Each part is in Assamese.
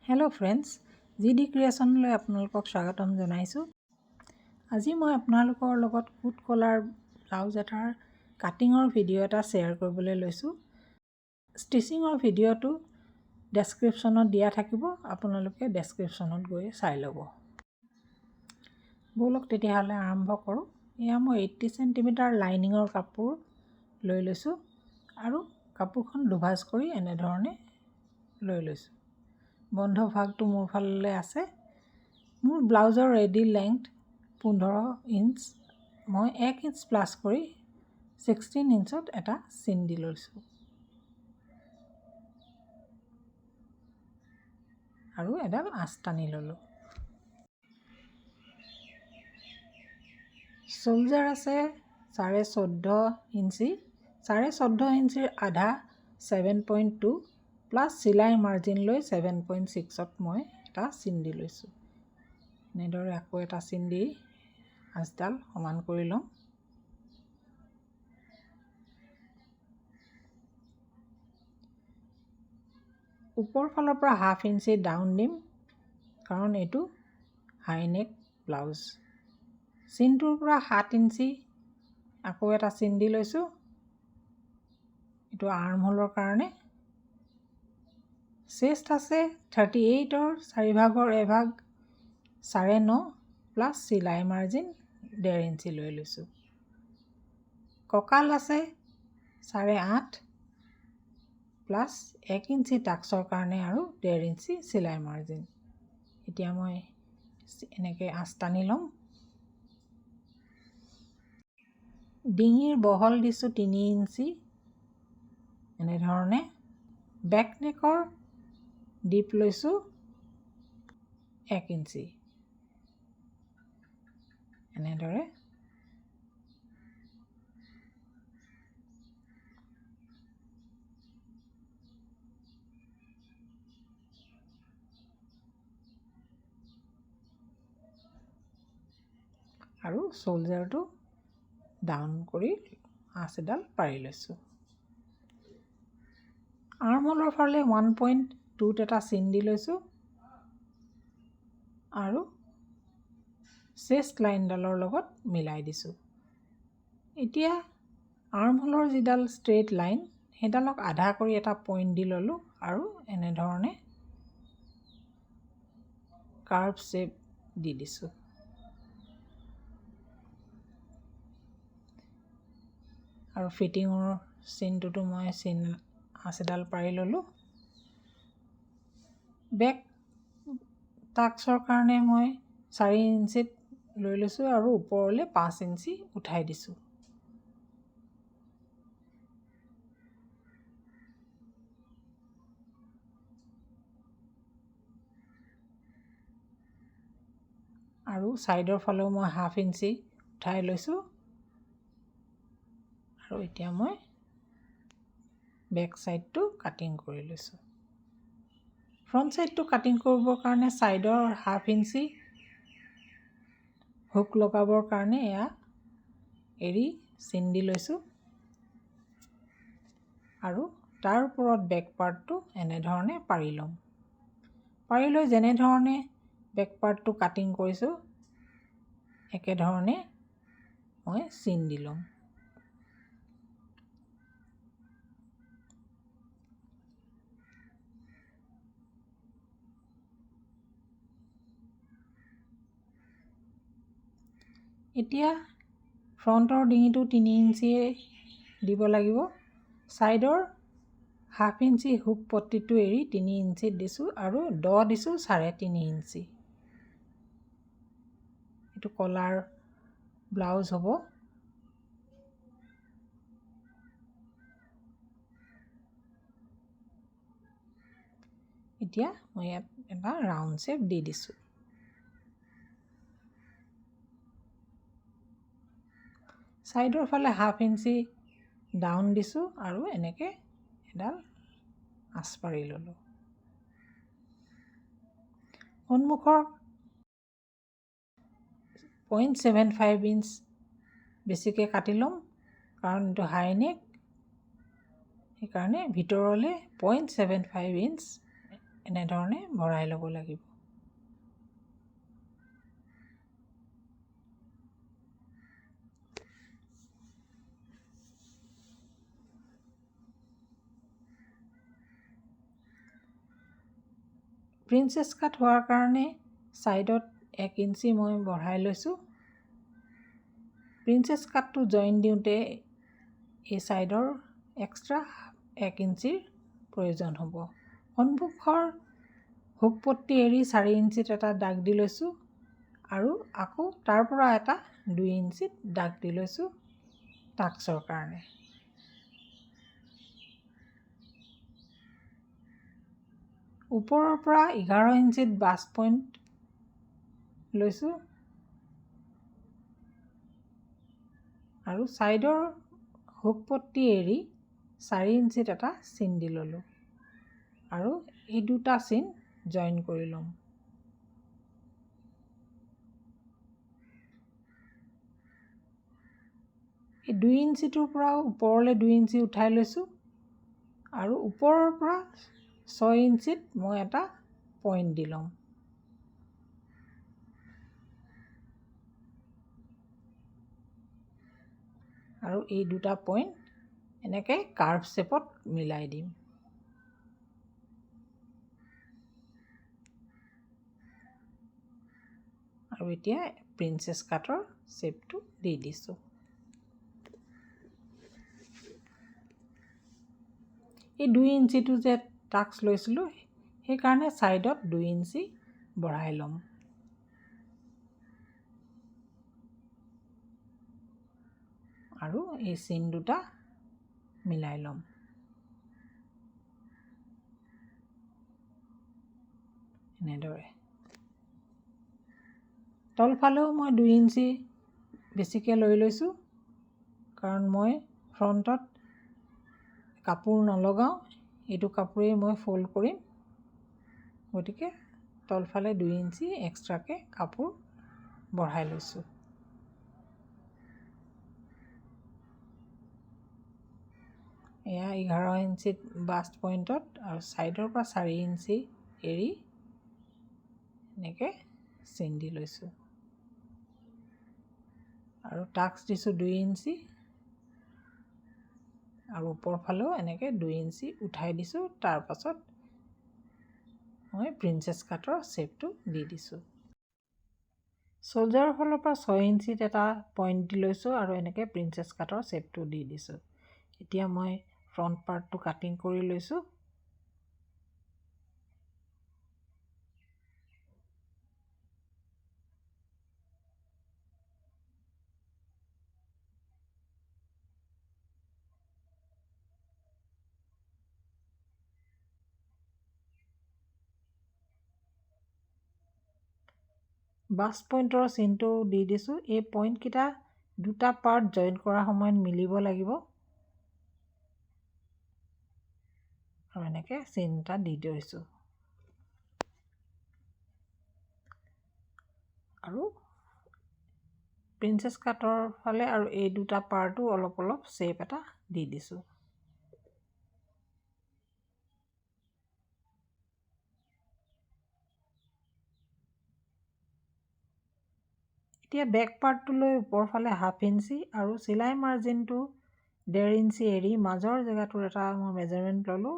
হেল্ল' ফ্ৰেণ্ডছ, GD ক্ৰিয়েশ্যনলৈ আপোনালোকক স্বাগতম জনাইছোঁ। আজি মই আপোনালোকৰ লগত কুট কলাৰ ব্লাউজ এটাৰ কাটিঙৰ ভিডিঅ' এটা শ্বেয়াৰ কৰিবলৈ লৈছোঁ। ষ্টিচিঙৰ ভিডিঅ'টো ডেছক্ৰিপশ্যনত দিয়া থাকিব, আপোনালোকে ডেছক্ৰিপশ্যনত গৈ চাই ল'ব। ব'লক তেতিয়াহ'লে আৰম্ভ কৰোঁ। এয়া মই 80 চেণ্টিমিটাৰ লাইনিঙৰ কাপোৰ লৈ লৈছোঁ আৰু কাপোৰখন দুভাজ কৰি এনেধৰণে লৈ লৈছোঁ। বন্ধ ভাগটো মোৰ ফাললৈ আছে। মোৰ ব্লাউজৰ ৰেডি লেংথ 15 ইঞ্চ। মই 1 ইঞ্চ প্লাছ কৰি 16 ইঞ্চত এটা চিন দি লৈছোঁ আৰু এডাল আঁচ টানি ল'লোঁ। চোল্জাৰ আছে 14.5 ইঞ্চি। 14.5 ইঞ্চিৰ আধা 7.2 প্লাছ চিলাই মাৰ্জিন লৈ 7.6ত মই এটা চিন দি লৈছোঁ। এনেদৰে আকৌ এটা চিন দি আঁচডাল সমান কৰি ল'ম। ওপৰ ফালৰ পৰা 1/2 ইঞ্চি ডাউন দিম, কাৰণ এইটো হাইনেক ব্লাউজ। চিনটোৰ পৰা 7 ইঞ্চি আকৌ এটা চিন দি লৈছোঁ। এইটো আৰ্মহোলৰ কাৰণে। চেষ্ট আছে 38ৰ 4/4 এভাগ 9.5 প্লাছ চিলাই মাৰ্জিন 1.5 ইঞ্চি লৈ লৈছোঁ। কঁকাল আছে 8.5 প্লাছ 1 ইঞ্চি টাক্সৰ কাৰণে আৰু 1.5 ইঞ্চি চিলাই মাৰ্জিন। এতিয়া মই এনেকৈ আঁচ টানি ল'ম। ডিঙিৰ বহল দিছোঁ 3 ইঞ্চি। এনেধৰণে বেক নেকৰ ডিপ লৈছোঁ 1 ইঞ্চি। এনেদৰে আৰু চোল্জাৰটো ডাউন কৰি আঁচ এডাল পাৰি লৈছোঁ। আৰ্মহোলৰ ফালে 1.2ত এটা চিন দি লৈছোঁ আৰু চেষ্ট লাইনডালৰ লগত মিলাই দিছোঁ। এতিয়া আৰ্মহোলৰ যিডাল ষ্ট্ৰেইট লাইন সেইডালক আধা কৰি এটা পইণ্ট দি ল'লোঁ আৰু এনেধৰণে কাৰ্ভ শ্বেপ দি দিছোঁ। আৰু ফিটিঙৰ চিনটোতো মই আঁচ এডাল পাৰি ল'লোঁ। বেক টাক্সৰ কাৰণে মই 4 ইঞ্চিত লৈ লৈছোঁ আৰু ওপৰলৈ 5 ইঞ্চি উঠাই দিছোঁ। আৰু ছাইডৰ ফালেও মই 1/2 ইঞ্চি উঠাই লৈছোঁ। আৰু এতিয়া মই বেক ছাইডটো কাটিং কৰি লৈছোঁ। ফ্ৰণ্ট ছাইডটো কাটিং কৰিবৰ কাৰণে ছাইডৰ 1/2 ইঞ্চি হুক লগাবৰ কাৰণে এয়া এৰি চিন দি লৈছোঁ আৰু তাৰ ওপৰত বেক পাৰ্টটো এনেধৰণে পাৰি ল'ম। পাৰি লৈ যেনেধৰণে বেক পাৰ্টটো কাটিং কৰিছোঁ একেধৰণে মই চিন দি ল'ম। এতিয়া ফ্ৰণ্টৰ ডিঙিটো 3 ইঞ্চিয়ে দিব লাগিব। ছাইডৰ 1/2 ইঞ্চি হুক পট্টিটো এৰি 3 ইঞ্চিত দিছোঁ আৰু দ দিছোঁ 3.5 ইঞ্চি। এইটো কলাৰ ব্লাউজ হ'ব। এতিয়া মই ইয়াত এটা ৰাউণ্ড শ্বেপ দি দিছোঁ। ছাইডৰ ফালে 1/2 ইঞ্চি ডাউন দিছোঁ আৰু এনেকৈ এডাল আঁচ পাৰি ল'লোঁ। সন্মুখৰ 0.75 ইঞ্চ বেছিকৈ কাটি ল'ম, কাৰণ এইটো হাই নেক। সেইকাৰণে ভিতৰলৈ 0.75 ইঞ্চ এনেধৰণে ভৰাই ল'ব লাগিব। প্ৰিন্সেছ কাট হোৱাৰ কাৰণে ছাইডত 1 ইঞ্চি মই বঢ়াই লৈছোঁ। প্ৰিন্সেছ কাটটো জইন দিওঁতে এই ছাইডৰ এক্সট্ৰা 1 ইঞ্চিৰ প্ৰয়োজন হ'ব। সন্মুখৰ হুক পট্টি এৰি 4 ইঞ্চিত এটা দাগ দি লৈছোঁ আৰু আকৌ তাৰ পৰা এটা 2 ইঞ্চিত দাগ দি লৈছোঁ টাক্সৰ কাৰণে। ওপৰৰ পৰা 11 ইঞ্চিত বাছ পইণ্ট লৈছোঁ আৰু ছাইডৰ হুক পট্টি এৰি 4 ইঞ্চিত এটা চিন দি ল'লোঁ আৰু এই দুটা চিন জইন কৰি ল'ম। এই 2 ইঞ্চিটোৰ পৰা ওপৰলৈ 2 ইঞ্চি উঠাই লৈছোঁ আৰু ওপৰৰ পৰা 6 ইঞ্চিত মই এটা পইণ্ট দি ল'ম। আৰু এই দুটা পইণ্ট এনেকৈ কাৰ্ভ শ্বেপত মিলাই দিম। আৰু এতিয়া প্ৰিন্সেছ কাটৰ শ্বেপটো দি দিছোঁ। এই 2 ইঞ্চিটো যে টাক্স লৈছিলোঁ সেইকাৰণে ছাইডত 2 ইঞ্চি বঢ়াই ল'ম। আৰু এই চিন দুটা মিলাই ল'ম। এনেদৰে তলফালেও মই 2 ইঞ্চি বেছিকৈ লৈ লৈছোঁ, কাৰণ মই ফ্ৰণ্টত কাপোৰ নলগাওঁ, এইটো কাপোৰেই মই ফ'ল্ড কৰিম, গতিকে তলফালে 2 ইঞ্চি এক্সট্ৰাকৈ কাপোৰ বঢ়াই লৈছোঁ। এয়া 11 ইঞ্চিত বাষ্ট পইণ্টত আৰু ছাইডৰ পৰা 4 ইঞ্চি এৰি এনেকৈ চিন দি লৈছোঁ আৰু টাক্স দিছোঁ 2 ইঞ্চি আৰু ওপৰ ফালেও এনেকৈ 2 ইঞ্চি উঠাই দিছোঁ। তাৰ পাছত মই প্ৰিন্সেছ কাটৰ শ্বেপটো দি দিছোঁ। চ'ল্জাৰৰ ফালৰ পৰা 6 ইঞ্চিত এটা পইণ্ট দি লৈছোঁ আৰু এনেকৈ প্ৰিন্সেছ কাটৰ শ্বেপটো দি দিছোঁ। এতিয়া মই ফ্ৰণ্ট পাৰ্টটো কাটিং কৰি লৈছোঁ। বাষ্ট পইণ্টৰ চিনটো দি দিছোঁ। এই পইণ্টকেইটা দুটা পাৰ্ট জইন কৰাৰ সময়ত মিলিব লাগিব আৰু এনেকৈ চিন এটা দি দিছোঁ। আৰু প্ৰিন্সেছ কাটৰ ফালে আৰু এই দুটা পাৰ্টো অলপ অলপ শ্বেপ এটা দি দিছোঁ। এতিয়া বেক পাৰ্টটো লৈ ওপৰ ফালে 1/2 ইঞ্চি আৰু চিলাই মাৰ্জিনটো 1.5 ইঞ্চি এৰি মাজৰ জেগাটোৰ এটা মই মেজাৰমেণ্ট ল'লোঁ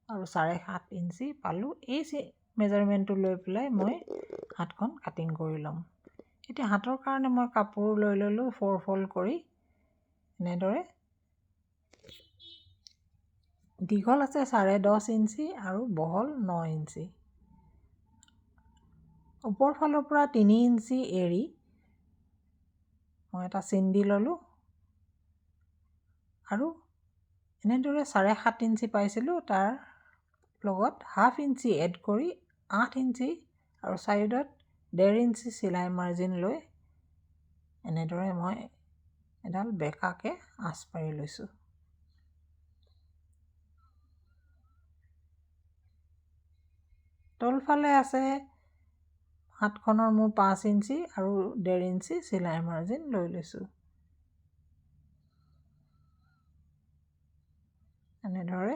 আৰু 7.5 ইঞ্চি পালোঁ। এই মেজাৰমেণ্টটো লৈ পেলাই মই হাতখন কাটিং কৰি ল'ম। এতিয়া হাতৰ কাৰণে মই কাপোৰ লৈ ল'লোঁ 4 ফ'ল্ড কৰি। এনেদৰে দীঘল আছে 10.5 ইঞ্চি আৰু বহল 9 ইঞ্চি। ওপৰ ফালৰ পৰা 3 ইঞ্চি এৰি মই এটা চিন দি ল'লোঁ আৰু এনেদৰে 7.5 ইঞ্চি পাইছিলোঁ, তাৰ লগত 1/2 ইঞ্চি এড কৰি 8 ইঞ্চি আৰু ছাইডত 1.5 ইঞ্চি চিলাই মাৰ্জিন লৈ এনেদৰে মই এডাল বেঁকাকৈ আঁচ পাৰি লৈছোঁ। তলফালে আছে হাতখনৰ মোৰ 5 ইঞ্চি আৰু 1.5 ইঞ্চি চিলাই মাৰ্জিন লৈ লৈছোঁ। এনেদৰে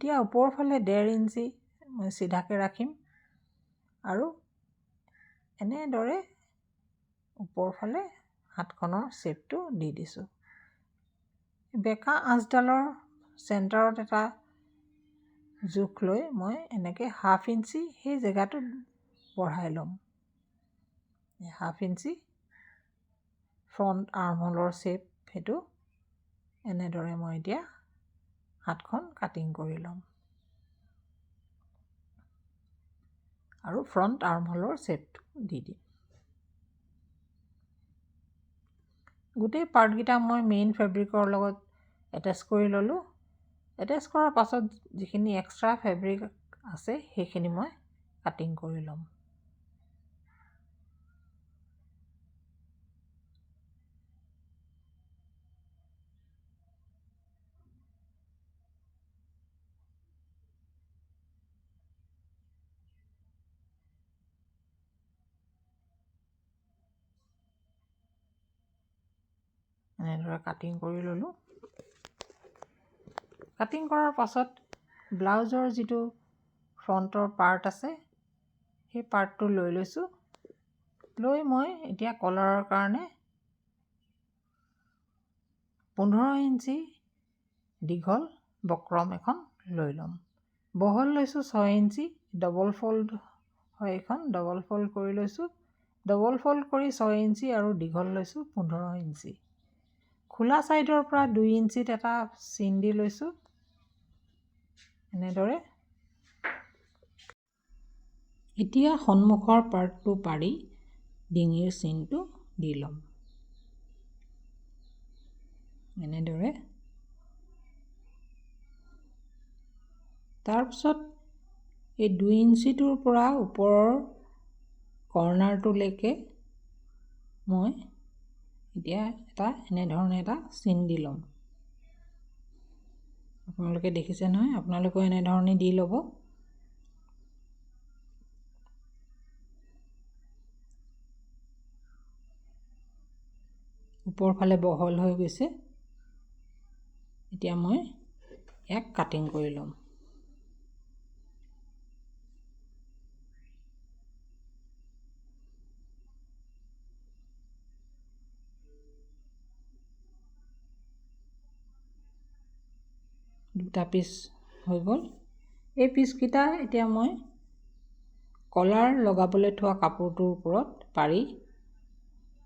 এতিয়া ওপৰৰ ফালে 1.5 ইঞ্চি মই চিধাকৈ ৰাখিম আৰু এনেদৰে ওপৰৰ ফালে হাতখনৰ শ্বেপটো দি দিছোঁ। বেকা আঁচডালৰ চেণ্টাৰত এটা জোখ লৈ মই এনেকৈ 1/2 ইঞ্চি সেই জেগাটোত বঢ়াই ল'ম। 1/2 ইঞ্চি ফ্ৰণ্ট আৰ্মহোলৰ শ্বেপ সেইটো এনেদৰে মই এতিয়া হাতখন কাটিং কৰি ল'ম আৰু ফ্ৰণ্ট আৰ্মহোলৰ শ্বেপটো দি দিম। গোটেই পাৰ্টকেইটা মই মেইন ফেব্ৰিকৰ লগত এটেচ কৰি ল'লোঁ। এটেচ কৰাৰ পাছত যিখিনি এক্সট্ৰা ফেব্ৰিক আছে সেইখিনি মই কাটিং কৰি ল'ম। এনেদৰে কাটিং কৰি ল'লোঁ। কাটিং কৰাৰ পাছত ব্লাউজৰ যিটো ফ্ৰণ্টৰ পাৰ্ট আছে সেই পাৰ্টটো লৈ লৈছোঁ। লৈ মই এতিয়া কলাৰৰ কাৰণে 15 ইঞ্চি দীঘল বক্ৰম এখন লৈ ল'ম। বহল লৈছোঁ 6 ইঞ্চি, ডবল ফল্ড হয় এইখন, ডবল ফল্ড কৰি লৈছোঁ। ডবল ফল্ড কৰি 6 ইঞ্চি আৰু দীঘল লৈছোঁ 15 ইঞ্চি। খোলা ছাইডৰ পৰা 2 ইঞ্চিত এটা চিন দি লৈছোঁ। এনেদৰে এতিয়া সন্মুখৰ পাৰ্টটো পাৰি ডিঙিৰ চিনটো দি ল'ম। এনেদৰে তাৰপিছত এই 2 ইঞ্চিটোৰ পৰা ওপৰৰ কৰ্ণাৰটোলৈকে মই এতিয়া এনেধৰণে এটা চিন দি ল'ম। আপোনালোকে দেখিছে নহয়, আপোনালোকেও এনেধৰণে দি ল'ব। ওপৰৰ ফালে বহল হৈ গৈছে। এতিয়া মই ইয়াক কাটিং কৰি ল'ম। দুটা পিচ হৈ গ'ল। এই পিচকেইটা এতিয়া মই কলাৰ লগাবলৈ থোৱা কাপোৰটোৰ ওপৰত পাৰি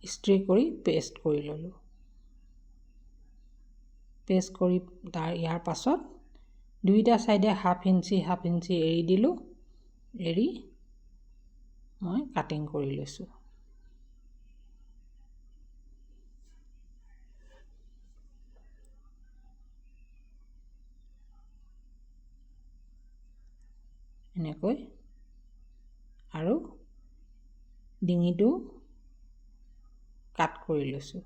ইস্ত্ৰি কৰি পেষ্ট কৰি ল'লোঁ। পেষ্ট কৰি ইয়াৰ পাছত দুইটা ছাইডে 1/2 ইঞ্চি 1/2 ইঞ্চি এৰি দিলোঁ। এৰি মই কাটিং কৰি লৈছোঁ। এনেকৈ আৰু ডিঙিটো কাট কৰি লৈছোঁ।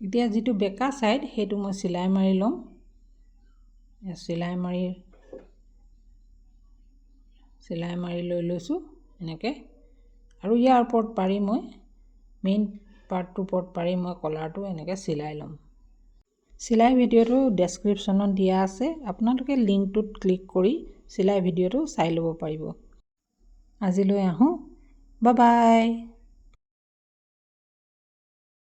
এতিয়া যিটো বেকা ছাইড সেইটো মই চিলাই মাৰি ল'ম। চিলাই মাৰি লৈ লৈছোঁ এনেকৈ। আৰু ইয়াৰ ওপৰত পাৰি মই মেইন পাৰ্টটোৰ ওপৰত পাৰি মই কলাৰটো এনেকৈ চিলাই ল'ম। চিলাই ভিডিঅ'টো ডেছক্ৰিপশ্যনত দিয়া আছে, আপোনালোকে লিংকটোত ক্লিক কৰি চিলাই ভিডিঅ'টো চাই ল'ব পাৰিব। আজিলৈ আহোঁ, বাই বাই।